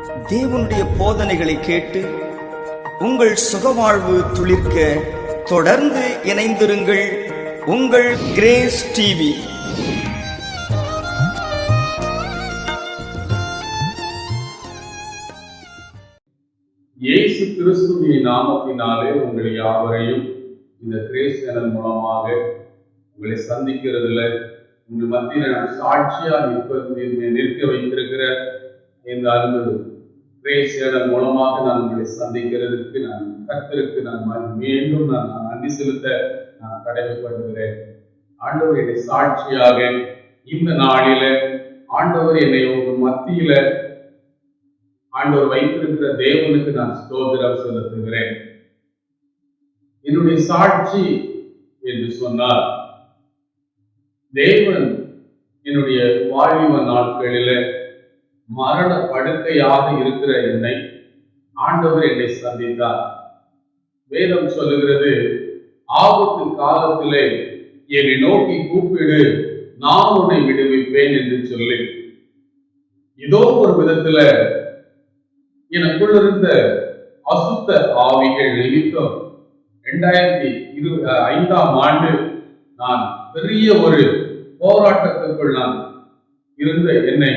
தேவனுடைய போதனைகளை கேட்டு உங்கள் சுகவாழ்வு துளிர்க்க தொடர்ந்து இணைந்திருங்கள். உங்கள் கிரேஸ் டிவி. இயேசு கிறிஸ்துவின் நாமத்தினாலே உங்கள் யாவரையும் இந்த கிரேஸ் சேனல் மூலமாக உங்களை சந்திக்கிறதுல உங்கள் மத்தியில் நான் சாட்சியா நிற்க வைத்திருக்கிற இந்த அன்பு கிரேஸ் சேனல் மூலமாக நான் உங்களை சந்திக்கிறதுக்கு நான் கர்த்தருக்கு மீண்டும் நான் நன்றி செலுத்த நான் கடமைப்படுகிறேன். ஆண்டவர் என்னை சாட்சியாக இந்த நாளில ஆண்டவர் என்னை உங்கள் மத்தியில ஆண்டவர் வைத்திருக்கிற தேவனுக்கு நான் ஸ்தோத்திரம் செலுத்துகிறேன். என்னுடைய சாட்சி என்று சொன்னால், தேவன் என்னுடைய வாலிப நாட்களில மரண படுக்கையாக இருக்கிற என்னை ஆண்டவர் என்னை சந்தித்தார். வேதம் சொல்லுகிறது, ஆபத்து காலத்திலே என்னை நோக்கி கூப்பிடு, நான் உன்னை விடுவிப்பேன் என்று சொல்லி, ஏதோ ஒரு விதத்துல எனக்குள்ள இருந்த அசுத்த ஆவிகள் நிமித்தம் 2005 நான் பெரிய ஒரு போராட்டத்துக்குள் நான் இருந்த என்னை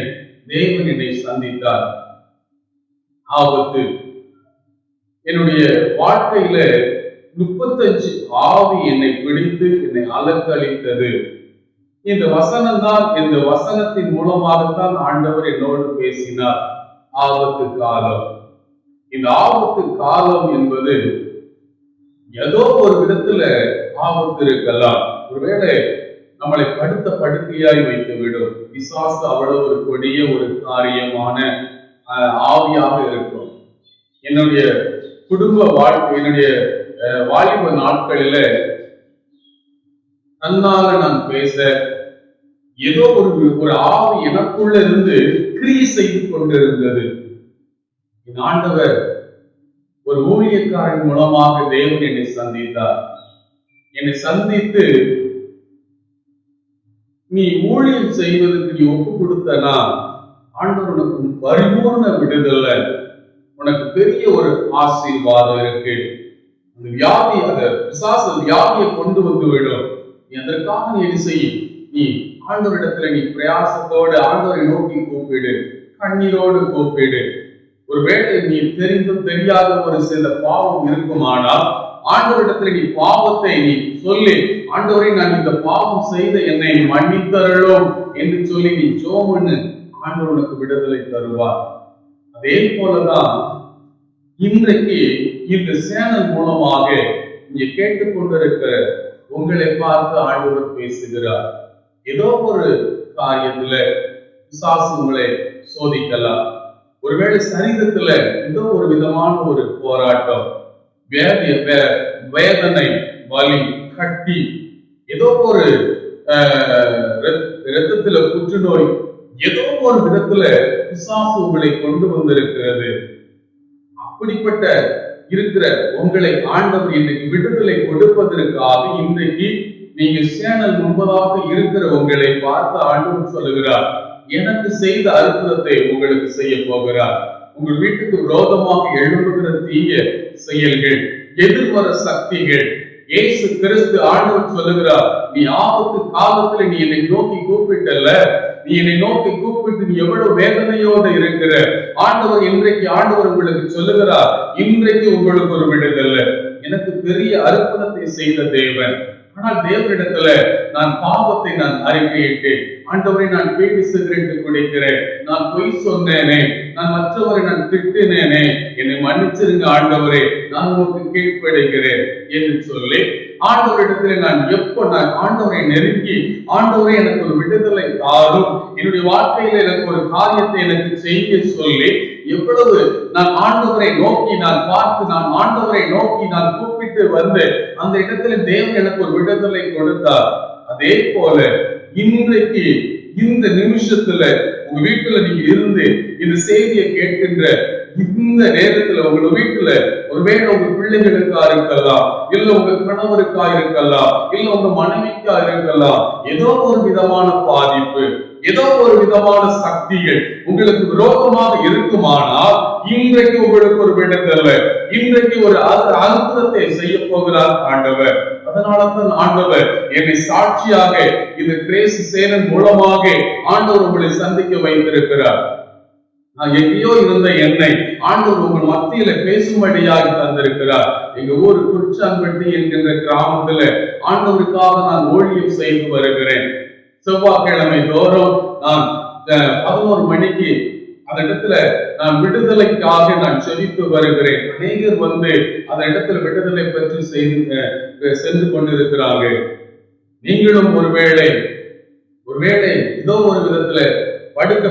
தேவன் என்னை சந்தித்தார். ஆபத்து என்னுடைய வாழ்க்கையில 35 ஆவி என்னை பிடித்து என்னை அலக்களித்தது. இந்த வசனம் தான், இந்த வசனத்தின் மூலமாகத்தான் ஆண்டவர் என்னோடு பேசினார். ஆபத்து காலம். இந்த ஆபத்து காலம் என்பது ஏதோ ஒரு விதத்துல ஆபத்து இருக்கலாம். ஒருவேளை நம்மளை படுத்த படுக்கையாய் வைத்து விடும். பிசாசு அவ்வளவு ஒரு கொடிய ஒரு காரியமான ஆவியாக இருக்கும். என்னுடைய குடும்ப வாழ்க்கை, என்னுடைய வாலிப நாட்களில தன்னால நான் பேச ஏதோ ஒரு ஆவி எனக்குள்ள இருந்து கிரியை செய்து கொண்டிருந்தது. என் ஆண்டவர் ஒரு ஊழியக்காரன் மூலமாக தேவன் என்னை சந்தித்தார். என்னை சந்தித்து, நீ ஊழியம் செய்வதற்கு நீ ஒப்பு கொடுத்தனா ஆண்டவர் உனக்கு பரிபூர்ண விடுதலை, உனக்கு பெரிய ஒரு ஆசீர்வாதம் இருக்கு. அந்த வியாதி, அந்த பிசாசு வியாதியை கொண்டு வந்து விடும். நீ அதற்காக நீ என்ன செய்யும்? நீ ஆண்டவரிடத்துல நீ பிரயாசத்தோடு ஆண்டவரை நோக்கி கூப்பிடு, கண்ணீரோடு கூப்பிடு. ஒருவேளை நீ தெரிந்தும் தெரியாத ஒரு சில பாவம் இருக்குமானால் ஆண்டவரிடத்துல நீ பாவத்தை நீ சொல்லி, ஆண்டவரை நான் இந்த பாவம் செய்த என்னை மன்னித்தருளும் என்று சொல்லி நீ ஜெபம், ஆண்டவர் உனக்கு விடுதலை தருவார். அதே போலதான் இன்றைக்கு இந்த சேனல் மூலமாக நீங்க கேட்டுக்கொண்டிருக்கிற உங்களை பார்த்து ஆண்டவர் பேசுகிறார். ஏதோ ஒரு காரியத்துல பிசாசு உங்களை சோதிக்கலாம். ஒருவேளை சரீரத்துல ஏதோ ஒரு விதமான ஒரு போராட்டம், வேதனை, வலி, கட்டி, ஏதோ ஒரு இரத்தத்துல புற்றுநோய், ஏதோ ஒரு விதத்துல பிசாசு உங்களை கொண்டு வந்திருக்கிறது. அப்படிப்பட்ட இருக்கிற உங்களை ஆண்டவர் இன்றைக்கு விடுதலை கொடுப்பதற்காக இன்றைக்கு நீங்க சேனல் முன்பதாக இருக்கிற உங்களை பார்த்து ஆண்டவர் சொல்லுகிறார், எனக்கு செய்த அற்புதத்தை உங்களுக்கு செய்ய போகிறார். உங்கள் வீட்டுக்கு விரோதமாக எழும்புகிற தீய செயல்கள், எதிர்வர சக்திகள், இயேசு கிறிஸ்து ஆண்டவர் சொல்லுகிறார், நீ ஆபத்து காலத்துல நீ என்னை நோக்கி கூப்பிட்டல்ல, நீ என்னை நோக்கி கூப்பிட்டு நீ எவ்வளவு வேதனையோடு இருக்கிற, ஆண்டவர் இன்றைக்கு ஆண்டவர் உங்களுக்கு சொல்லுகிறார், இன்றைக்கு உங்களுக்கு ஒரு விடுதலை. எனக்கு பெரிய அற்புதத்தை செய்த தேவன். ஆனால் தேவனிடத்துல நான் பாவத்தை நான் அறிக்கையிட்டேன். ஆண்டவரை நான் பேட்டி சிகரெட்டு குடிக்கிறேன், நான் பொய் சொன்னேனே, நான் மற்றவரை நான் திட்டினேனே, என்னை மன்னிச்சிருங்க ஆண்டவரே, நான் உங்களுக்கு கீழ்ப்படைகிறேன் என்று சொல்லி ஆண்டவரிடத்துல நான் ஆண்டவரை நெருங்கி, ஆண்டவரை எனக்கு ஒரு விடுதலை தாரும், என்னுடைய வாழ்க்கையில எனக்கு ஒரு காரியத்தை எனக்கு செய்ய சொல்லி எவ்வளவு நான் ஆண்டவரை நோக்கி நான் பார்த்து, நான் ஆண்டவரை நோக்கி நான் கூப்பிட்டு வந்து அந்த இடத்துல தேவன் எனக்கு ஒரு விடுதலை கொடுத்தார். அதே போல இன்றைக்கு இந்த நிமிஷத்துல உங்க வீட்டுல நீங்க இருந்து இந்த செய்தியை கேட்கின்ற இந்த நேரத்துல உங்க வீட்டுல ஒருவேளை உங்க பிள்ளைகளுக்கா இருக்கலாம், இல்ல உங்க கணவருக்கா இருக்கலாம், இல்ல உங்க மனைவிக்கா இருக்கலாம், ஏதோ ஒரு விதமான பாதிப்பு, ஏதோ ஒரு விதமான சக்திகள் உங்களுக்கு விரோதமாக இருக்குமானால் இன்றைக்கு உங்களுக்கு ஒரு விடுதலை, இன்றைக்கு ஒரு அற்புதத்தை செய்ய போகிறார் ஆண்டவர். அதனாலதான் ஆண்டவர் என்னை சாட்சியாக இந்த கிரேஸ் சேனன் மூலமாக ஆண்டவர் உங்களை சந்திக்க வைத்திருக்கிறார். நான் எங்கேயோ இருந்த என்னை ஆண்டவர் உங்கள் மத்தியில பேசும்படியாக தந்திருக்கிறார். எங்க ஊர் குற்றான்பட்டி என்கின்ற கிராமத்துல ஆண்டவருக்காக நான் ஊழியம் செய்து வருகிறேன். செவ்வாய்க்கிழமை தோறும் நான் 11 மணிக்கு அந்த இடத்துல நான் விடுதலைக்காக நான் செவித்து வருகிறேன். அநேகர் வந்து அந்த இடத்துல விடுதலை பற்றி சென்று கொண்டிருக்கிறாங்க. நீங்களும் ஒருவேளை ஏதோ ஒரு விதத்துல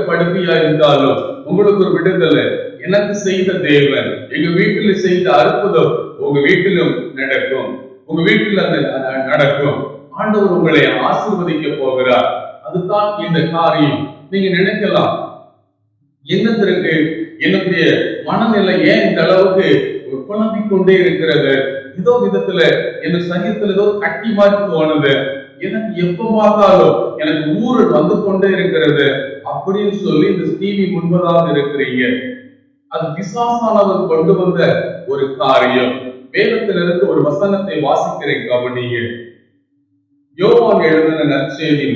படுக்கையா இருந்தாலும் உங்களுக்கு ஒரு விடுதலை எனக்கு செய்த தேவன், எங்க வீட்டில் செய்த அற்புதம் உங்க வீட்டிலும் நடக்கும். உங்க வீட்டில் அந்த நடக்கும். ஆண்டவர் உங்களை ஆசீர்வதிக்க போகிறார். அதுதான் இந்த காரியம். நீங்க நினைக்கலாம், என்னத்திற்கு என்னுடைய மனநிலை ஏன் இந்த அளவுக்கு குழம்பிக் கொண்டே இருக்கிறது, ஏதோ விதத்துல என் சரீரத்துல ஏதோ கட்டி மாதிரி தோணுது, எனக்கு எப்ப பார்த்தாலும் எனக்கு ஊழல் வந்து கொண்டே இருக்கிறது அப்படின்னு சொல்லி இந்த டிவி முன்பதாக இருக்கிறீங்க. அது பிசாசானவர் கொண்டு வந்த ஒரு காரியம். வேதத்திலிருந்து ஒரு வசனத்தை வாசிக்கிறேன், கவனிங்க. யோவான் எழுதின நற்செய்தி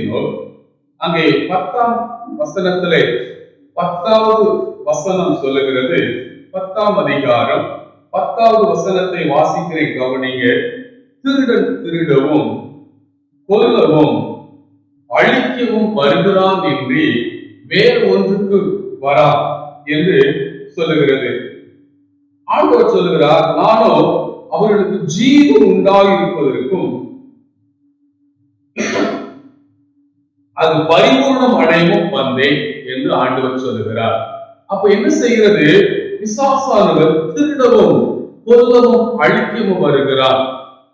நூல் அங்கே 10ஆம் வசனத்திலே 10வது வசனம் சொல்லுகிறது. 10ஆம் அதிகாரம் 10வது வசனத்தை வாசிக்கிறேன், கவனிங்க. திருடன் திருடவும் கொல்லவும் அழிக்கவும் வருகிறான் என்று வேறு ஒன்றுக்கு வரா என்று சொல்லுகிறது. ஆண்டவர் சொல்லுகிறார், நானோ அவர்களுக்கு ஜீவன் உண்டாயிருப்பதற்கும் அது பரிபூர்ணம் அடையவும் வந்தேன் என்று ஆண்டவர் சொல்லுகிறார். அப்ப என்ன செய்கிறது? பிசாசானவர் திருடவும் கொல்லவும் அழிக்கவும் வருகிறார்.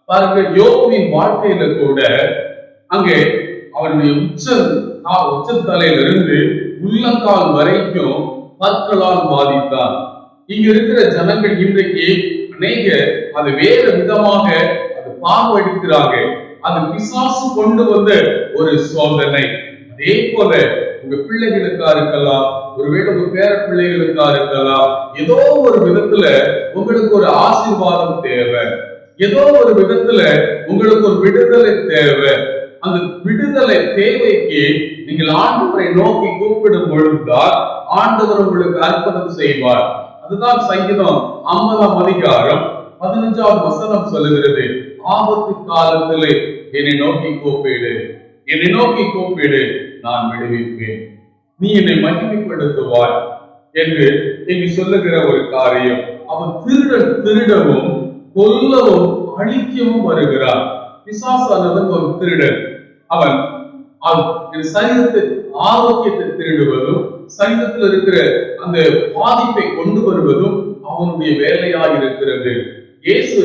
பாருங்க, யோபுவின் வாழ்க்கையில கூட அங்கே அவருடைய உச்சத்தலையிலிருந்து உள்ளங்கால் வரைக்கும் பற்களால் பாதித்தார். இங்க இருக்கிற ஜனங்கள் இன்றைக்கு அநேக அது வேறு விதமாக அது பார்வையடிக்கிறாங்க. அது பிசாசு கொண்டு வந்த ஒரு சோதனை. அதே போல உங்க பிள்ளைகளுக்கா இருக்கலாம், ஒருவேளை உங்க பேர பிள்ளைகளுக்கா இருக்கலாம், ஏதோ ஒரு விதத்துல உங்களுக்கு ஒரு ஆசீர்வாதம் தேவை, ஏதோ ஒரு விதத்துல உங்களுக்கு ஒரு விடுதலை தேவை. அந்த விடுதலை தேவைக்கு நீங்கள் ஆண்டவரை நோக்கி கூப்பிடும் பொழுதுதான் ஆண்டவர் உங்களுக்கு அற்புதம் செய்வார். அதுதான் சங்கீதம் 50ஆம் அதிகாரம் 15வது வசனம் சொல்லுகிறது. ஆபத்து காலத்திலே என்னை நோக்கி கூப்பிடு, நான் விடுவிப்பேன், நீ என்னை மகிமைப்படுத்துவாய் என்று இங்கு சொல்லுகிற ஒரு காரியம். அவன் திருடவும் கொல்லவும் அழிக்கவும் வருகிறான். பிசாசானவன் ஒரு திருடன். அவன் சரீரத்தின் ஆரோக்கியத்தை திருடுவதும் சரீரத்தில் இருக்கிற அந்த பாதிப்பை கொண்டு வருவதும் அவனுடைய வேலையாக இருக்கிறது. இயேசு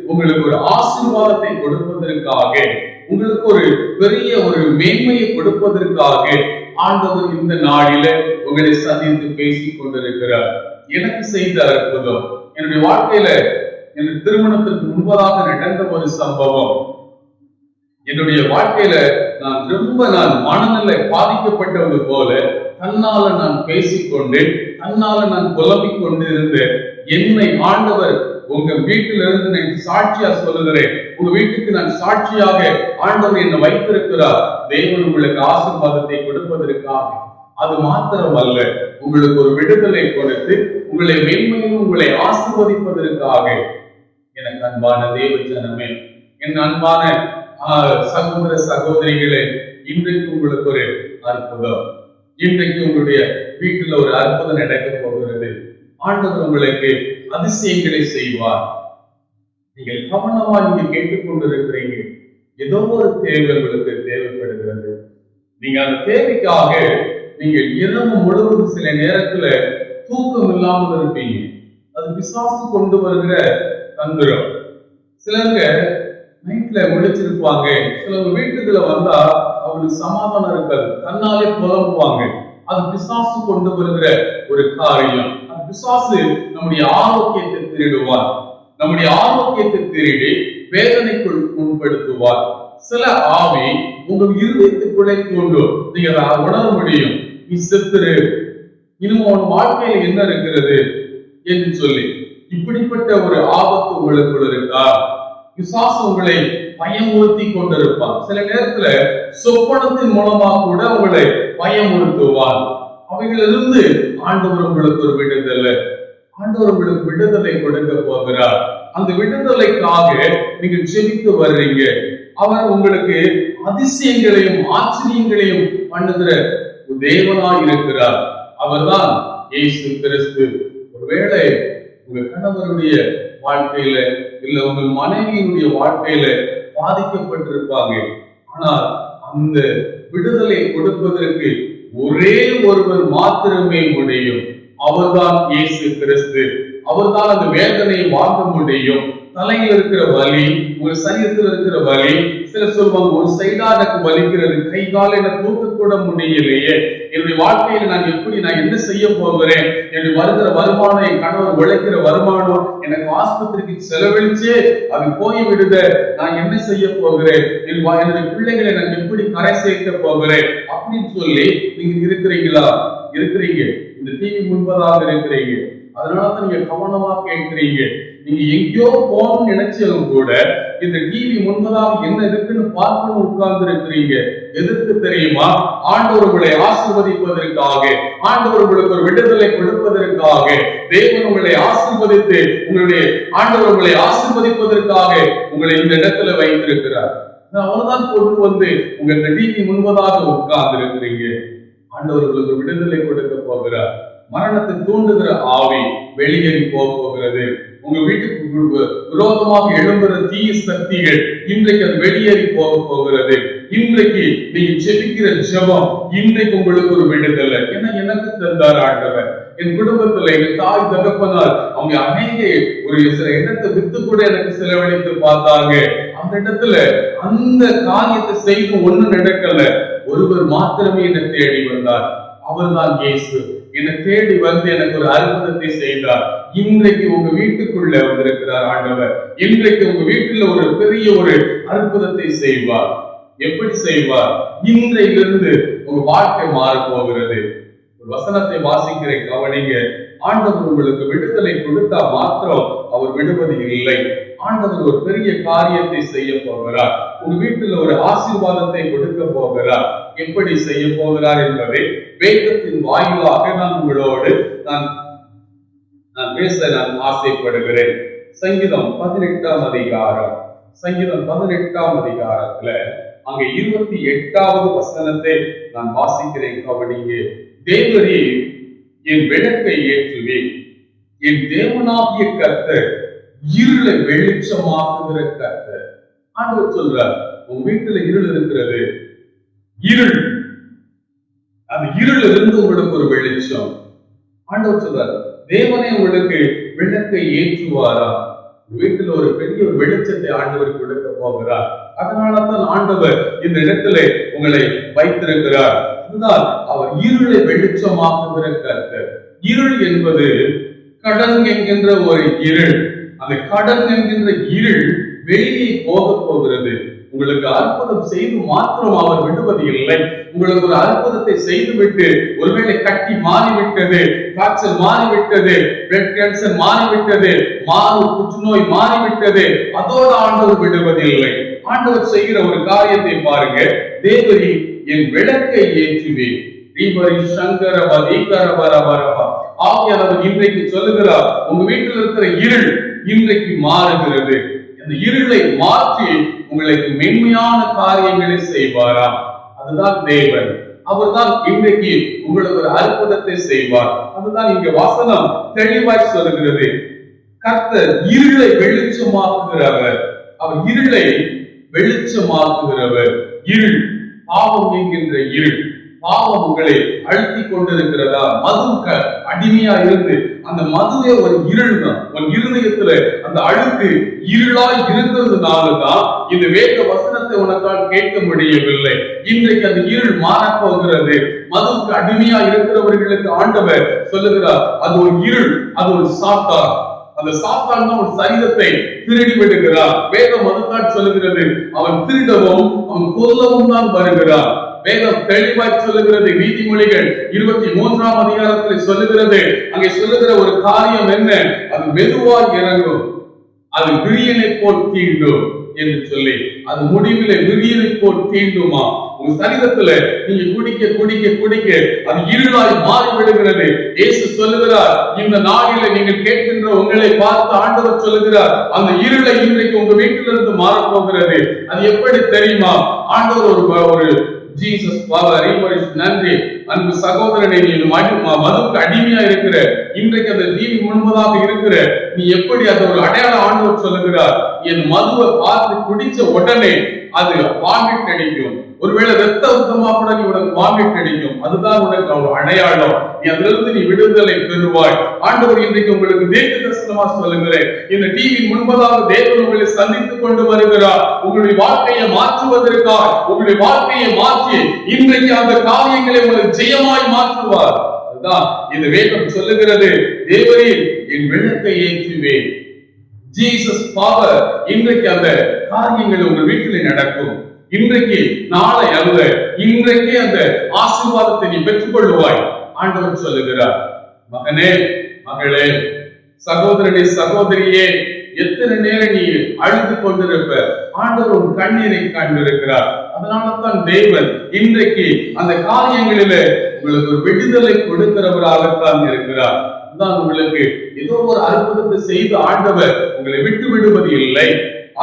உங்களுக்கு ஒரு ஆசீர்வாதத்தை கொடுப்பதற்காக, உங்களுக்கு ஒரு பெரிய ஒரு மேன்மையை கொடுப்பதற்காக ஆண்டவர் இந்த நாளில உங்களை சந்தித்து பேசிக் கொண்டிருக்கிறார். எனக்கு செய்த அற்புதம், என்னுடைய வாழ்க்கையில என்னுடைய திருமணத்திற்கு முன்பதாக நடந்த ஒரு சம்பவம். என்னுடைய வாழ்க்கையில நான் மனநிலை பாதிக்கப்பட்டது போல தன்னால நான் பேசிக்கொண்டு தன்னால நான் புலம்பிக் கொண்டு இருந்தேன். என்னை ஆண்டவர் உங்க வீட்டிலிருந்து நான் சாட்சியா சொல்லுகிறேன், உங்க வீட்டுக்கு நான் சாட்சியாக ஆண்டவர் என்னை வைத்திருக்கிறார். தேவன் உங்களுக்கு ஆசீர்வாதத்தை கொடுப்பதற்காக. அது மாத்திரம் அல்ல, உங்களுக்கு ஒரு விடுதலை கொடுத்து உங்களை மென்மையும் உங்களை ஆசீர்வதிப்பதற்காக. எனக்கு அன்பான தேவ ஜனமே, என் அன்பான சகோதர சகோதரிகளே, இன்றைக்கு உங்களுக்கு ஒரு அற்புதம், இன்றைக்கு உங்களுடைய வீட்டுல ஒரு அற்புதம் நடக்க போகிறது. ஆண்டவர் உங்களுக்கு அதிசயங்களை செய்வார். நீங்கள் கவனமா நீங்க கேட்டுக்கொண்டிருக்கிறீங்க. ஏதோ ஒரு தேவை உங்களுக்கு தேவைப்படுகிறது. நீங்க அந்த தேவைக்காக நீங்கள் இரவு முழுவதும் சில நேரத்துல தூக்கம் இல்லாமல் இருப்பீங்க. அது பிசாசு கொண்டு வருகிற தந்திரம். சிலருங்க நைட்ல முழிச்சிருப்பாங்க. சிலவங்க வீட்டுக்குள்ள வந்தா அவங்களுக்கு சமாதானம் இருக்காது, தன்னாலே புலம்புவாங்க. அது பிசாசு கொண்டு வருகிற ஒரு காரியம். அந்த பிசாசு நம்முடைய ஆரோக்கியத்தை திருடுவார், நம்முடைய ஆரோக்கியத்தை திருடி வேதனைக்குள் உட்படுத்துவார். சில ஆவி உங்கள் இருதயத்துக்குள்ளே கொண்டு நீங்க உணர முடியும், நீ செத்துரு, இன்னும் அவன் வாழ்க்கையில என்ன இருக்கிறது என்று சொல்லி இப்படிப்பட்ட ஒரு ஆபத்து உங்களுக்குள் இருக்கா? பிசாசு உங்களை பயமுறுத்தி கொண்டிருப்பான். சில நேரத்துல சொப்பனத்தின் மூலமா கூட உங்களை பயமுறுத்துவான். அவைகளிலிருந்து ஆண்டவர் உங்களுக்கு ஒரு விடுதலை, ஆண்டவர் உங்களுக்கு விடுதலை கொடுக்க போகிறார். அந்த விடுதலைக்காக நீங்கள் ஜெபித்து வர்றீங்க. அவர் உங்களுக்கு அதிசயங்களையும் ஆச்சரியங்களையும் பண்ணுகிற தேவனாய் இருக்கிறார். அவர்தான் இயேசு கிறிஸ்து. ஒருவேளை உங்க கணவருடைய வாழ்க்கையில இல்ல உங்கள் மனைவியினுடைய வாழ்க்கையில பாதிக்கப்பட்டிருப்பாங்க. ஆனால் அந்த விடுதலை கொடுப்பதற்கு ஒரே ஒருவர் மாத்திரமே முடியும். அவர்தான் இயேசு கிறிஸ்து. அவர்தான் அந்த வேதனையை வாங்க முடியும். தலையில் இருக்கிற வலி, ஒரு சரீரத்தில் இருக்கிற வலி, சிலர் சொல்வாங்க ஒரு சைடா எனக்கு வலிக்கிறது, கை கால என்ன தூக்க கூட முடியலையே, என்னுடைய வாழ்க்கையில நான் என்ன செய்ய போகிறேன், என்னுடைய வருகிற வருமானம், என் கணவர் உழைக்கிற வருமானம் எனக்கு ஆஸ்பத்திரிக்கு செலவழிச்சே அது போய் விடுத, நான் என்ன செய்ய போகிறேன், என்னுடைய பிள்ளைகளை நான் எப்படி கரை சேர்க்க போகிறேன் அப்படின்னு சொல்லி நீங்க இருக்கிறீங்க. இந்த டிவி முன்பதாக இருக்கிறீங்க. அதனாலதான் நீங்க கவனமா கேட்கிறீங்க. நீங்க எங்கேயோ போகணும்னு நினைச்சாலும் கூட இந்த டிவி முன்பதாக என்ன இருக்குன்னு பார்க்கணும் உட்கார்ந்து இருக்கிறீங்க. எதற்கு தெரியுமா? ஆண்டவர் உங்களை ஆசீர்வதிப்பதற்காக, ஆண்டவர் உங்களுக்கு ஒரு விடுதலை கொடுப்பதற்காக, தேவன் உங்களை ஆசீர்வதித்து ஆண்டவர் உங்களை ஆசீர்வதிப்பதற்காக உங்களை இந்த இடத்துல வைத்திருக்கிறார். அவர்தான் கொண்டு வந்து உங்க இந்த டிவி முன்பதாக உட்கார்ந்து இருக்கிறீங்க. ஆண்டவர் உங்களுக்கு விடுதலை கொடுக்க போகிறார். மரணத்தை தூண்டுகிற ஆவி வெளியேறி போகிறது. உங்க வீட்டுக்கு விரோதமாக எழும்புற தீய சக்திகள் இன்றைக்கு அது வெளியேறி போகிறது. இன்றைக்கு நீங்க ஜெபிக்கிற ஜெபம் இன்றைக்கு உங்களுக்கு ஒரு விடுதலை. ஏன்னா எனக்கு தந்தார் ஆண்டவர். என் குடும்பத்துல எங்க தாய் தகப்பனார் அவங்க அநேக ஒரு சில இடத்தை வித்து கூட எனக்கு செலவழித்து பார்த்தாங்க. அந்த இடத்துல அந்த காரியத்தை செய்து ஒண்ணு நடக்கல. ஒருவர் மாத்திரமே என்னை தேடி வந்தார். அவர்தான் இயேசு. என்னை தேடி வந்து எனக்கு ஒரு அற்புதத்தை செய்தார். இன்றைக்கு உங்க வீட்டுக்குள்ள வந்திருக்கிறார் ஆண்டவர். இன்றைக்கு உங்க வீட்டுல ஒரு பெரிய ஒரு அற்புதத்தை செய்வார். எப்படி செய்வார்? இன்றையிலிருந்து உங்க வாழ்க்கை மாற போகிறது. ஒரு வசனத்தை வாசிக்கிற கவனிங்க. ஆண்டவர் உங்களுக்கு விடுதலை கொடுத்தா மாத்திரம் அவர் விடுவது இல்லை. ஆண்டவர் ஒரு பெரிய காரியத்தை செய்ய போகிறார். உங்க வீட்டுல ஒரு ஆசீர்வாதத்தை கொடுக்க போகிறார். எப்படி செய்ய போகிறார் என்பதை வேதத்தின் வாயிலாக நான் உங்களோடு நான் பேச ஆசைப்படுகிறேன். சங்கீதம் 18ஆம் அதிகாரம், சங்கீதம் 18ஆம் அதிகாரத்துல அங்க 28வது வசனத்தை நான் வாசிக்கிறேன். கவனிங்க. தேவரே என் விளக்கை ஏற்றுவேன், என் தேவனாகிய கர்த்தர் இருளை வெளிச்சமாக்குகிற கர்த்தர். ஆண்டவர் சொல்றார், உங்க வீட்டுல இருள் இருக்கிறது. இருள், அந்த இருள் இருந்து உங்களுக்கு ஒரு வெளிச்சம். ஆண்டவர் சொல்றார், தேவனே உங்களுக்கு விளக்கை ஏற்றுவாரா? வீட்டுல ஒரு பெரிய ஒரு வெளிச்சத்தை ஆண்டவர் கொடுக்க போகிறார். அதனாலதான் ஆண்டவர் இந்த இடத்துல உங்களை வைத்திருக்கிறார். அதுதான் அவர் இருளை வெளிச்சமாக்குகிற கர்த்தர். இருள் என்பது கடன் என்கின்ற ஒரு இருள். அந்த கடன் என்கின்ற இருள் வெளியே போக போகிறது. உங்களுக்கு அற்புதம் செய்து மாத்திரம் அவர் விடுவது இல்லை. உங்களுக்கு ஒரு அற்புதத்தை செய்துவிட்டு ஒருவேளை கட்டி மாறிவிட்டது, காய்ச்சல் மாறிவிட்டது, பிளட் கேன்சர் மாறிவிட்டது, புற்றுநோய் மாறிவிட்டது, அதோடு ஆண்டவர் விடுவதில்லை. ஆண்டவர் செய்கிற ஒரு காரியத்தை பாருங்க. தேவரி என் விளக்கை ஏற்றுவேன். ஆகியவர் இன்றைக்கு சொல்லுகிறார், உங்க வீட்டில் இருக்கிற இருள் இன்றைக்கு மாறுகிறது. அந்த இருளை மாற்றி உங்களுக்கு மென்மையான காரியங்களை செய்வாராம். அதுதான் தேவன். அவர்தான் இன்றைக்கு உங்களுக்கு ஒரு அற்புதத்தை செய்வார். அதுதான் இங்க வசனம் தெளிவாய் சொல்லுகிறது. கர்த்தர் இருளை வெளிச்சமாக்குகிறவர். அவர் இருளை வெளிச்சமாக்குகிறவர். இருள், பாவம் என்கின்ற இருள். பாவம் உங்களை அழுத்தி கொண்டிருக்கிறதா? மதுவுக்கு அடிமையா இருந்து அந்த மதுவே ஒரு இருள் தான். உன் இருதயத்துல அந்த அழுக்கு இருளாய் இருந்ததுனாலதான் இந்த வேத வசனத்தை உனக்கால் கேட்க முடியவில்லை. இன்றைக்கு அந்த இருள் மாறப்போகிறது. மதுவுக்கு அடிமையா இருக்கிறவர்களுக்கு ஆண்டவர் சொல்லுகிறார், அது ஒரு இருள், அது ஒரு சாத்தான். அந்த சாத்தான் தான் ஒரு சரீரத்தை திருடி விடுகிறார். வேதம் அதுதான் சொல்லுகிறது, அவன் திருடவும் அவன் கொல்லவும் தான் வருகிறான். வேதம் தெளிவாய் சொல்லுகிறது. நீதிமொழிகள் 23ஆம் அதிகாரத்தில் சொல்லுகிறது. அங்கே சொல்லுகிற ஒரு காரியம் என்ன? அது மெதுவாய் இறங்கும், அது விரியனை போல் தீண்டும் என்று சொல்லி, அது முடிவிலே விரியனை போல் தீண்டுமா? உங்க சரீரத்துல நீங்க குடிக்க குடிக்க குடிக்க அது இருளாய் மாறிவிடுகிறது. இயேசு சொல்லுகிறார், இந்த நாளில நீங்கள் கேட்கின்ற உங்களை பார்த்து ஆண்டவர் சொல்லுகிறார், அந்த இருளை இன்றைக்கு உங்க வீட்டிலிருந்து மாறப்போகிறது. அது எப்படி தெரியுமா? ஆண்டவர் ஒரு ஜீசஸ் நன்றி அன்பு சகோதரனை, நீ மதுக்கு அடிமையா இருக்கிற, இன்றைக்கு அந்த தீவி முன்பதாக இருக்கிற நீ எப்படி அந்த ஒரு அடையாள ஆண்டவர் சொல்லுகிறார், என் மதுவை பார்த்து குடிச்ச உடனே அது வாமிட் அடிக்கும், ஒருவேளை ரத்த உத்தமா கூட நீ உனக்கு வாமிட் அடிக்கும், அதுதான் உனக்கு ஒரு அடையாளம், நீ அதிலிருந்து நீ விடுதலை பெறுவாய். ஆண்டவர் இன்றைக்கு உங்களுக்கு தீர்க்க தரிசனமா சொல்லுகிறேன், இந்த டிவி முன்பதாக தேவன் உங்களை சந்தித்துக் கொண்டு வருகிறார். உங்களுடைய வாழ்க்கையை மாற்றுவதற்காக உங்களுடைய வாழ்க்கையை மாற்றி இன்றைக்கு அந்த காரியங்களை உங்களுக்கு ஜெயமாய் மாற்றுவார். அதுதான் இந்த வேதம் சொல்லுகிறது. தேவரீர் என் விளக்கை ஏற்றுவேன். Jesus power. இன்றைக்கு அந்த காரியங்கள் உங்கள் வீட்டில் நடக்கும். இன்றைக்கு நாளை அல்ல, இன்றைக்கே அந்த ஆசீர்வாதத்தை நீ பெற்றுக் கொள்வாய். ஆண்டவர் சொல்லுகிறார், மகனே மகளே சகோதரனே சகோதரியே, எத்தனை நேரம் நீ அழுது கொண்டிருப்ப, ஆண்டவர் உன் கண்ணீரை கண்டிருக்கிறார். அதனாலதான் தேவன் இன்றைக்கு அந்த காரியங்களில உங்களுக்கு ஒரு விடுதலை கொடுக்கிறவராகத்தான் இருக்கிறார். அதுதான் உங்களுக்கு ஏதோ ஒரு அற்புதத்தை செய்து ஆண்டவர் உங்களை விட்டு விடுவது இல்லை.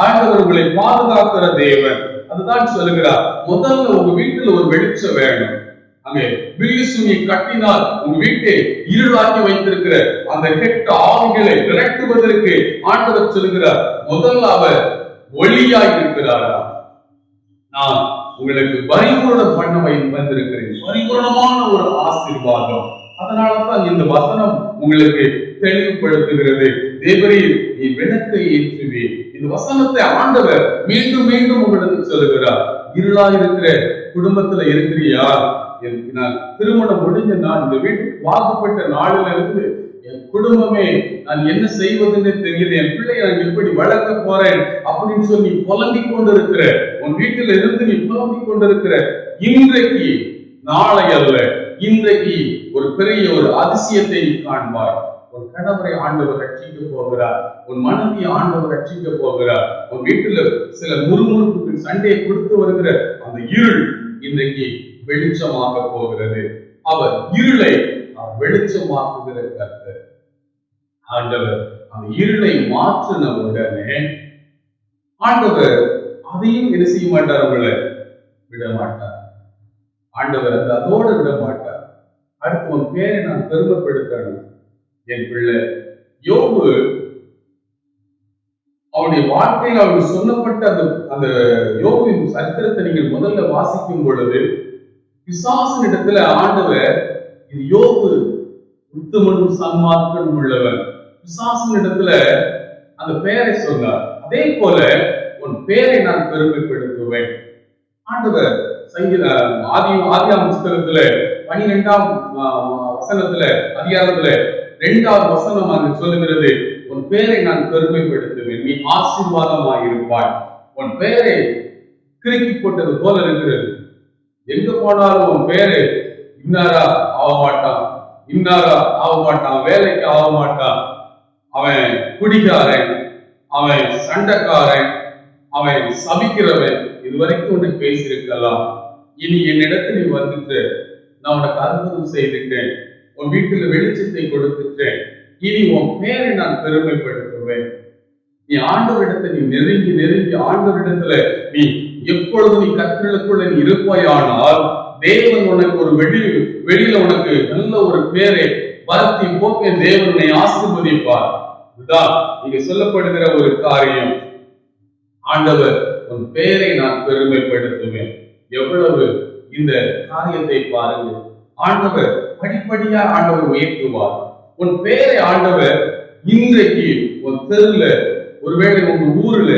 ஆண்டவர் உங்களை பாதுகாக்கிற தேவன். அதுதான் சொல்லுகிறார், முதல்ல உங்க வீட்டுல ஒரு வெளிச்சம் வேணும். அங்கே வில்லிசுனியை கட்டினால் உங்க வீட்டை இருளாக்கி வைத்திருக்கிற அந்த கெட்ட ஆவிகளை விரட்டுவதற்கு ஆண்டவர் சொல்லுகிறார், முதல்ல அவர் ஒளியாய் இருக்கிறாரா? நான் உங்களுக்கு பரிபூரணம் பண்ண வந்திருக்கிறேன், பரிபூரணமான ஒரு ஆசீர்வாதம். அதனாலதான் இந்த வசனம் உங்களுக்கு தெளிவுபடுத்துகிறது. தேவரீர் நீ விளக்கை ஏற்றுவே. இந்த வசனத்தை ஆண்டவர் மீண்டும் மீண்டும் உங்களுக்கு சொல்லுகிறார். இருளா இருக்கிற குடும்பத்துல இருக்கிறியா? நான் திருமணம் முடிஞ்ச நான் இந்த வீட்டுக்கு வாக்கப்பட்ட நாளில இருந்து என் குடும்பமே நான் என்ன செய்வதுன்னு தெரியல, என் பிள்ளையை நான் எப்படி வளர்க்க போறேன் அப்படின்னு சொல்லி புலம்பிக் கொண்டிருக்கிற, உன் வீட்டில இருந்து நீ புலம்பிக் கொண்டிருக்கிற, இன்றைக்கு நாளை அல்ல, இன்றைக்கு ஒரு பெரிய ஒரு அதிசயத்தை நீ காண்பாய். உன் கணவரை ஆண்டவர் ரட்சிக்க போகிறார், உன் மனைவி ஆண்டவர் ரட்சிக்க போகிறார். உன் வீட்டுல சில முறுமுறுப்புக்கு சண்டையை கொடுத்து வருகிற அந்த இருள் இன்றைக்கு வெளிச்சமாக போகிறது. அவர் இருளை வெளிச்சமாக்குகிற கர்த்தர். ஆண்டவர் அந்த இருளை மாற்றின உடனே ஆண்டவர் அதையும் என்ன செய்ய மாட்டார், உங்களை விட மாட்டார். ஆண்டவர் அதோடு விட மாட்டார். அடுத்து உன் பேரை நான் பெருமைப்படுத்தணும். என் பிள்ளை யோபு, அவனுடைய வாழ்க்கையில் அவனுக்கு சொல்லப்பட்ட அந்த யோபுவின் சரித்திரத்தை நீங்கள் முதல்ல வாசிக்கும் பொழுது, பிசாசின் இடத்துல ஆண்டவர், இது யோபு உத்தமனும் சன்மார்க்கனும் உள்ளவன், பிசாசின் இடத்துல அந்த பெயரை சொன்னார். அதே போல உன் பெயரை நான் பெருமைப்படுத்துவேன். ஆண்டவர் ஆதியாம் புஸ்தகத்துல 12ஆம் வசனத்துல அதிகாரத்துல 2வது வசனம் அங்கு சொல்லுகிறது, உன் பெயரை நான் பெருமைப்படுத்துவேன், நீ ஆசீர்வாதமாயிருப்பாய். உன் பெயரை கிறுக்கி போட்டது போல இருக்கிறது. எங்க போனாலும் உன் பெயரு இன்னாரா ஆக மாட்டான், இன்னாரா ஆக மாட்டான், வேலைக்கு ஆக மாட்டான், அவன் குடிகாரன், அவன் சண்டைக்காரன், அவன் சபிக்கிறவன், இதுவரைக்கும் உன்னை பேசியிருக்கலாம். இனி என்னிடத்தில் நீ வந்துட்டு நான் உனக்கு அற்புதம் செய்துட்டேன், உன் வீட்டுல வெளிச்சத்தை கொடுத்துட்டேன், இனி உன் பேரை நான் பெருமைப்படுத்துவேன். நீ ஆண்டவரிடத்தை நீ நெருங்கி நெருங்கி ஆண்டவரிடத்துல நீ எப்பொழுது நீ கர்த்தருக்குள்ள நீ இருப்பாயானால் தேவன் உனக்கு ஒரு வெளியில உனக்கு நல்ல ஒரு பேரை வரத்தி போக்க தேவனை ஆசீர்வதிப்பார். இதுதான் இங்க சொல்லப்படுகிற ஒரு காரியம். ஆண்டவர் உன் பெயரை நான் பெருமைப்படுத்துவேன். எவ்வளவு இந்த காரியத்தை பாருங்க. ஆண்டவர் படிப்படியா ஆண்டவர் உயர்த்துவார். உன் பெயரை ஆண்டவர் இன்றைக்கு உன் தெருல, ஒருவேளை உங்க ஊர்ல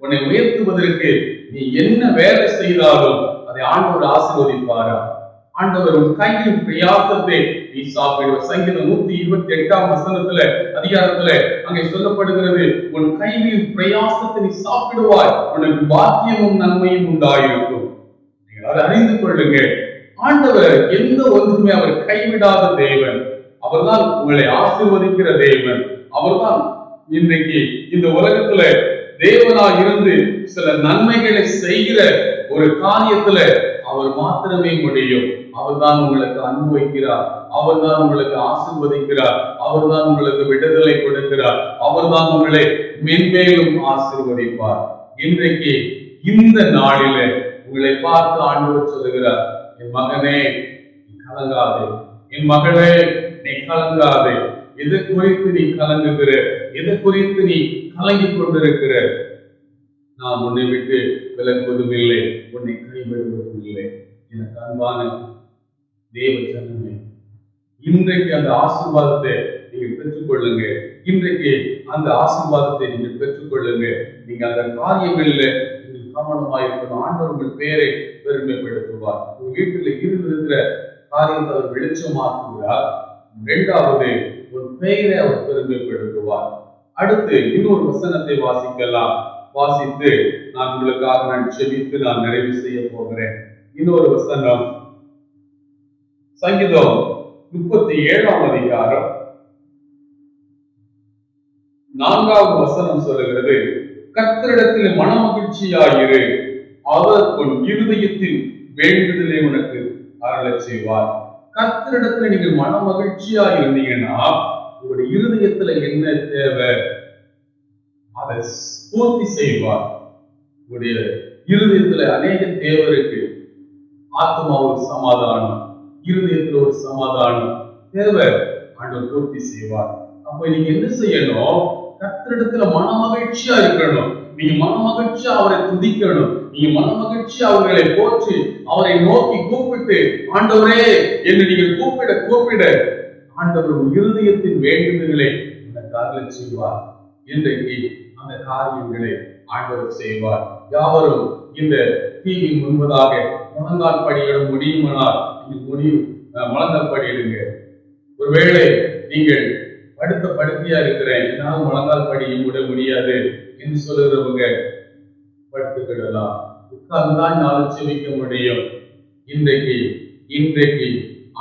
உன்னை உயர்த்துவதற்கு நீ என்ன வேலை செய்தாலும் அதை ஆண்டவர் ஆசீர்வதிப்பாரா? ஆண்டவர் உன் கையின் பிரயாசத்தை நீ சாப்பிடுவ. சங்கீதம் 128ஆம் வசனத்துல அதிகாரத்துல அங்கே சொல்லப்படுகிறது, உன் கையின் பிரயாசத்தை நீ சாப்பிடுவாய், உனக்கு பாக்கியமும் நன்மையும் உண்டாயிருக்கும். அதை அறிந்து கொள்ளுங்க. ஆண்டவர் எந்த ஒன்றுமே அவர் கைவிடாத தேவன். அவர்தான் உங்களை ஆசீர்வதிக்கிற தேவன். அவர்தான் இன்றைக்கு இந்த உலகத்துல தேவனா இருந்து சில நன்மைகளை செய்கிற ஒரு காரியத்துல அவர் மாத்திரமே முடியும். அவர்தான் உங்களுக்கு அன்பு வைக்கிறார், அவர்தான் உங்களுக்கு ஆசீர்வதிக்கிறார், அவர்தான் உங்களுக்கு விடுதலை கொடுக்கிறார், அவர்தான் உங்களை மென்மேலும் ஆசீர்வதிப்பார். இன்றைக்கு இந்த நாளில உங்களை பார்த்து ஆண்டவர் சொல்லுகிறார், என் மகனே நீ கலங்காதே, என் மகளே நீ கலங்காதே. எது குறித்து நீ கலங்குகிற, எது குறித்து நீ கலங்கிக் கொண்டிருக்கிற? நான் உன்னை விட்டு விலகுவதும் இல்லை, உன்னை கைவிடுவதும் இல்லை. எனக்கு அன்பான தேவ ஜனமே, இன்றைக்கு அந்த ஆசீர்வாதத்தை நீங்கள் பெற்றுக்கொள்ளுங்க. இன்றைக்கு அந்த ஆசீர்வாதத்தை நீங்கள் பெற்றுக்கொள்ளுங்க. நீங்க அந்த காரியங்களில் நீங்கள் கவனமாக இருக்கணும். ஆண்டவர் உங்கள் பேரை பெருமைப்படுத்துவார். உங்க வீட்டில் இருக்கிற காரியத்தை அவர் வெளிச்சமாக்குகிறார். இரண்டாவது, உன் பெயரை அவர் பெருமைப்படுத்துவார். அடுத்து இன்னொரு வசனத்தை வாசிக்கலாம். வாசித்து நான் உங்களுக்காக செபித்து நான் நிறைவு செய்ய போகிறேன். இன்னொரு வசனம் சங்கீதம் 37ஆம் அதிகாரம் 4வது வசனம் சொல்லுகிறது, கர்த்தரிடத்தில் மனமகிழ்ச்சியாயிரு, அவர் உன் இருதயத்தின் வேண்டுதலை உனக்கு அருளச் செய்வார். கர்த்தரிடத்துல நீங்க மனமகிழ்ச்சியா இருந்தீங்கன்னா உங்களுடைய இருதயத்துல என்ன தேவை அதை பூர்த்தி செய்வார். உங்களுடைய இருதயத்துல அநேக தேவை இருக்கு. ஆத்மா ஒரு சமாதானம், இருதயத்துல ஒரு சமாதானம் தேவை, ஆண்டவர் பூர்த்தி செய்வார். அப்ப நீங்க என்ன செய்யணும்? கர்த்தரிடத்துல மனமகிழ்ச்சியா இருக்கணும். நீங்க மனமகிழ்ச்சியா அவரை துதிக்கணும். நீங்க மனமகிழ்ச்சியா அவர்களை போற்றி அவரை நோக்கி கூப்பிட்டு, ஆண்டவரே என்று நீங்கள் கூப்பிட கூப்பிட ஆண்டவர் இருதயத்தின் வேண்டுதல்களை அந்த காரியம் செய்வார். இன்றைக்கு அந்த காரியங்களை ஆண்டவர் செய்வார். யாவரும் இந்த தீவின் முன்பதாக முழங்கால் படியிட முடியுமானால் முழங்கால் படியிடுங்க. ஒருவேளை நீங்கள் படுத்த படுக்கையா இருக்கிறேன், என்னால் முழங்கால் படி விட முடியாது என்று சொல்லுகிறவங்க படுத்துக்கிடலாம். உட்கார்ந்துதான் நாளும் செவிக்க முடியும். இன்றைக்கு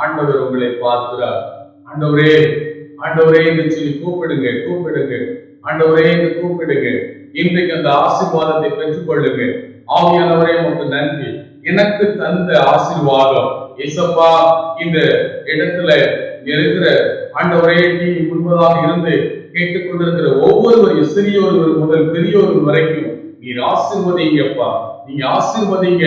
ஆண்டவர் உங்களை பார்க்கிறார். ஆண்டவரே ஆண்டவரே என்று சொல்லி கூப்பிடுங்க, ஆண்டவரே என்று கூப்பிடுங்க. இன்றைக்கு அந்த ஆசீர்வாதத்தை பெற்றுக் கொள்ளுங்க. ஆவியானவரே உமக்கு நன்றி, எனக்கு தந்த ஆசீர்வாதம் ஏசப்பா. இந்த இடத்துல இருக்கிற ஆண்டவரே நீ முன்பதாக இருந்து கேட்டுக்கொண்டிருக்கிற ஒவ்வொருவரையும், சிறியோர் முதல் பெரியோர் வரைக்கும் நீர் ஆசீர்வதிங்கப்பா, நீங்க ஆசீர்வதிங்க.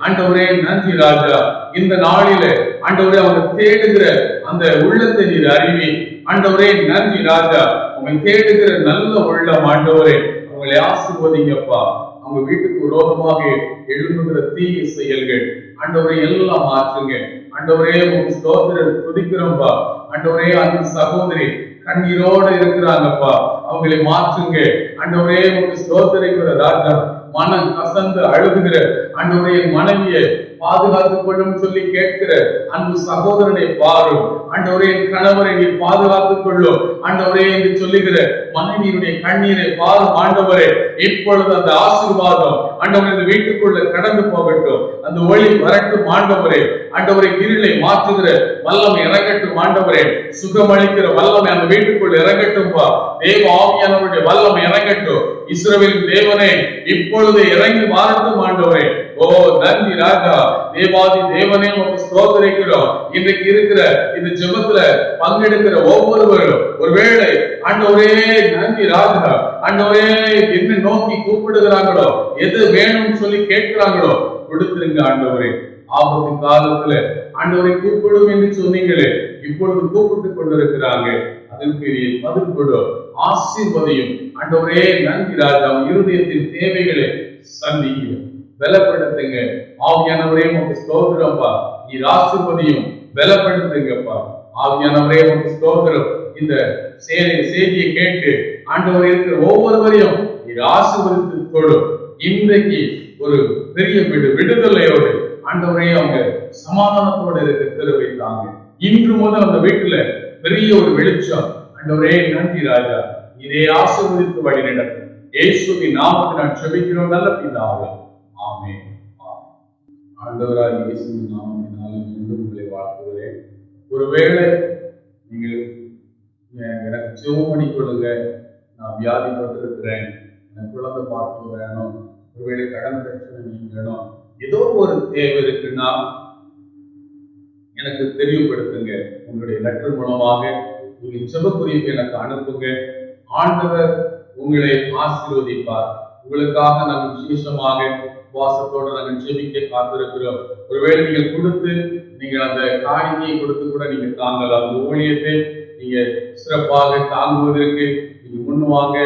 ஆண்டவரே நன்றி ராஜா. இந்த நாளில ஆண்டவரே அவங்க தேடுகிற அந்த உள்ளத்தை நீர் அறிவி. ஆண்டவரே நன்றி ராஜா. அவங்க தேடுகிற நல்ல உள்ளம் ஆண்டவரே அவங்களை ஆசீர்வதிங்கப்பா. அவங்க வீட்டுக்கு விரோதமாக எழும்புகிற தீய செயல்கள் ஆண்டவரே எல்லாம் மாற்றுங்க. ஆண்டவரே உங்க ஸ்தோத்திரம் துதிக்கிறோம்பா. ஆண்டவரே அந்த சகோதரி கண்ணீரோடு இருக்கிறாங்கப்பா, அவங்களை மாற்றுங்க. ஆண்டவரே உங்க ஸ்தோத்திரிக்கிற ராஜா, மனம் கசந்து அழுகுகிற ஆண்டவரே மனைவியை பாதுகாத்துக் கொள்ளும் சொல்லி கேட்கிற அன்பு சகோதரனை பாரும். ஆண்டவரே கணவரை நீ பாதுகாத்துக் கொள்ளும் ஆண்டவரே என்று சொல்லுகிற மனைவியுடைய கண்ணீரை பாரும். ஆண்டவரே இப்பொழுது அந்த ஆசீர்வாதம் ஆண்டவரே இந்த வீட்டுக்குள்ள கடந்து போகட்டும், அந்த ஒளி வரட்டும் ஆண்டவரே. ஆண்டவரை இருளை மாற்றுகிற வல்லமை இறங்கட்டும் ஆண்டவரே. சுகமளிக்கிற வல்லமை அந்த வீட்டுக்குள் இறங்கட்டும்பா. தேவ ஆவியானவருடைய வல்லமை இறங்கட்டும். இஸ்ரவேல் தேவனே இப்பொழுது இறங்கி வாரட்டும் ஆண்டவரே. ஓ நன்றி ராஜா. தேவாதி தேவனே உமக்கு ஸ்தோத்திரிக்கிறோம். இன்றைக்கு இருக்கிற இந்த ஜெபத்துல பங்கெடுக்கிற ஒவ்வொருவரும் ஒருவேளை ஆண்டவரே நன்றி ராஜா, ஆண்டவரே என்ன நோக்கி கூப்பிடுகிறாங்களோ, எது வேணும்னு சொல்லி கேட்கிறாங்களோ கொடுத்துருங்க ஆண்டவரே. ஆபத்து காலத்துல ஆண்டவரை கூப்பிடும் என்று சொன்னீங்களே, இப்பொழுது கூப்பிட்டு கொண்டிருக்கிறாங்க. அதற்கு பதில் கொடு, ஆசீர்வதியும் ஆண்டவரே. நன்றி ராஜா. இருதயத்தின் தேவைகளை சந்திங்க, பலப்படுத்துங்க. ஆவியானவரே உமக்கு ஸ்தோத்திரம்ப்பா. நீர் ஆசீர்வதியும் பலப்படுத்துங்கப்பா. ஆவியானவரே உமக்கு ஸ்தோத்திரம். இந்த செய்தியை கேட்டு ஆண்டவரே இருக்கிற ஒவ்வொருவரையும் நீர் ஆசீர்வதித்து கொடு. இன்றைக்கு ஒரு பெரிய விடுதலையோடு ஆண்டவரே அவங்க சமாதானத்தோடு இருக்க தெரிவித்தாங்க. இன்று முதல் அந்த வீட்டுல பெரிய ஒரு வெளிச்சம். ஆண்டவரே நன்றி ராஜா. இதை ஆசீர்வதித்து வழி நடக்கும். இயேசுவின் நாமத்தில் நான் ஜெபிக்கிறோம் நல்ல பிதாவே. ஆமென். ஆண்டவராகிய இயேசுவின் நாமத்தினாலும் மீண்டும் உங்களை வாழ்த்துகிறேன். ஒருவேளை நீங்கள் எனக்கு ஜெபம் பண்ணி கொள்ளுங்க, நான் வியாதிப்பட்டிருக்கிறேன், எனக்கு குழந்தை பார்த்து வேணும், ஒருவேளை கடன் பிரச்சனை நீங்கணும், ஏதோ ஒரு தேவை இருக்குன்னா எனக்கு தெரியப்படுத்துங்க. உங்களுடைய லெட்டர் மூலமாக நீங்க ஜெபக்குறிப்பு எனக்கு அனுப்புங்க. ஆண்டவர் உங்களை ஆசீர்வதிப்பார். உங்களுக்காக நாங்கள் விசேஷமாக உபவாசத்தோடு நாங்கள் ஜெபிக்க காத்திருக்கிறோம். ஒருவேளை நீங்கள் கொடுத்து நீங்கள் அந்த காணிக்கையை கொடுத்து கூட நீங்க தாங்கலாம். அந்த ஊழியத்தை நீங்க சிறப்பாக தாங்குவதற்கு நீங்க முன்னுவாங்க.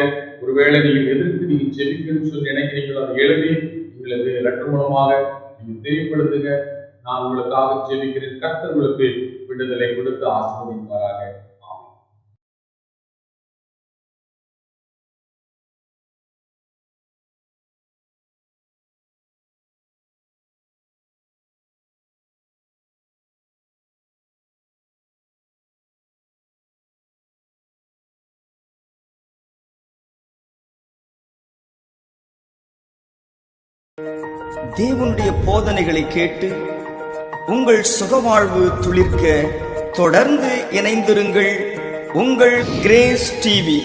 ஒருவேளை நீங்கள் எதிர்த்து நீங்க ஜெபிக்கணும்னு சொல்லி நினைக்கிறீங்களோ அதை எழுதி எங்களுக்கு லெட்டர் மூலமாக நீங்க தெரியப்படுத்துங்க. நான் உங்களுக்காக ஜெபிக்கிறேன். கர்த்தர் உங்களுக்கு விடுதலை கொடுத்து ஆசீர்வதிப்பாராக. தேவனுடைய போதனைகளை கேட்டு உங்கள் சுகவாழ்வு துளிர்க்க தொடர்ந்து இணைந்திருங்கள். உங்கள் கிரேஸ் டிவி.